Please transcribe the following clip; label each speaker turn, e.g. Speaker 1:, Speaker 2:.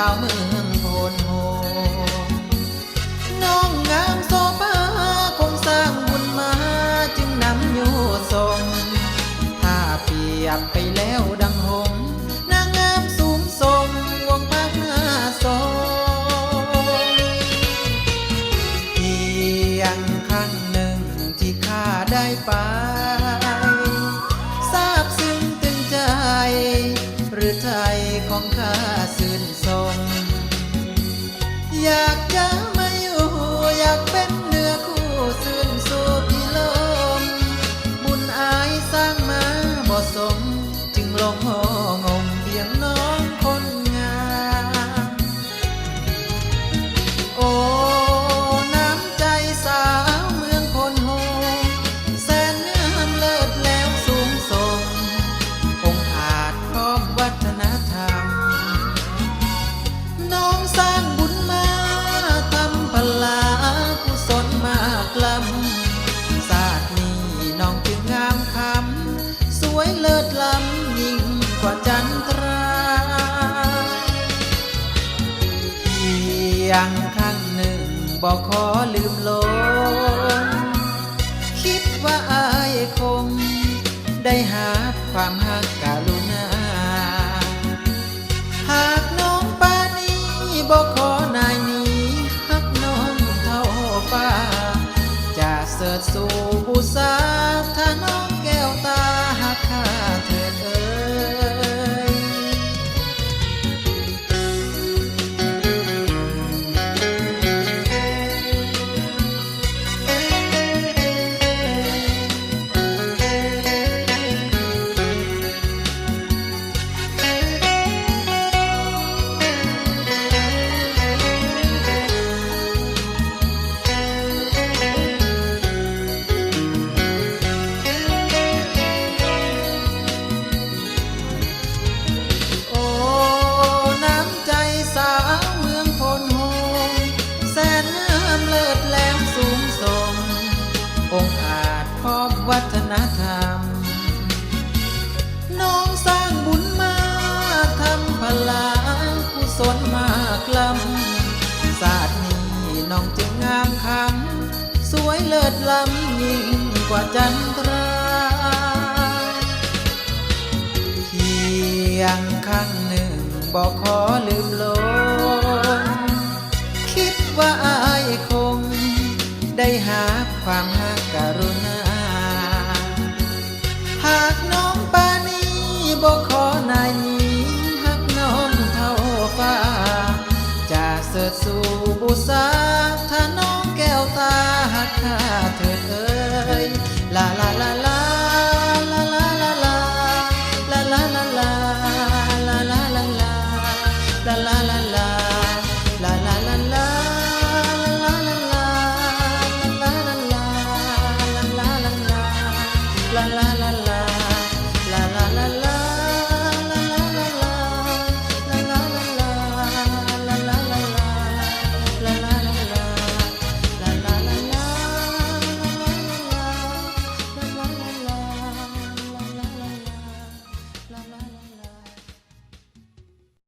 Speaker 1: าวเมืองโพนโฮน้องงามโซภาคงสร้างบุญมาจึงนำอยู่ทรงถ้าเปรียบไปแล้วดังหงส์นางงามสูงทรงวงภาคหน้าทรงเพียงครั้งหนึ่งที่ข้าได้ไปทราบซึ้งตึงใจหรือไทยของข้าซื่นทรงอยากจะมาอยู่อยากเป็นเนื้อคู่ซื่นสู่พิลมบุญอายสร้างมาบ่สมจึงลงหองมเพียงน้องคนงามโอ้น้ำใจสาวเมืองพลโฮแสนงามเลิศแล้วสูงส่งองค์อาจพร้อมวัฒนธรรมน้องสร้างบุญมาทำพลากุศลมากล้ำศาสตร์นี้น้องจึงงามคำสวยเลิศล้ำยิ่งกว่าจันทราเพียงครั้งหนึ่งบอกขอลืมลงคิดว่าอายคงได้หาความหักกรุณาหากน้องปานีบอกขอนายนี้หักน้องเท่าฟ้าจะเสิร์ชสู่บูษาถ้าน้องแก้วตาหักข้าเถิดเอ่ยโอ้น้ำใจสาวเมืองพลโฮแสนงามเลิศแล้วสูงส่งองค์อาจพร้อมวัฒนธรรมน้องสร้างบุญมาทำพลากุศลมากล้ำศาสตร์นี้น้องจึงงามคำสวยเลิศล้ำยิ่งกว่าจันทราเพียงครั้งหนึ่งบอกขอลืมลงคิดว่าอายคงได้หาความหักกรุณาหากน้องปานีบอกขอนายนี้หักน้องเท่าฟ้าจะเสิร์ชสู่บูษาถ้าน้องแก้วตาหักข้าเถิดเอ่ยลาลาลาลาลาลาลาลาลาลาลาลาลาลาลาลาลาลาลา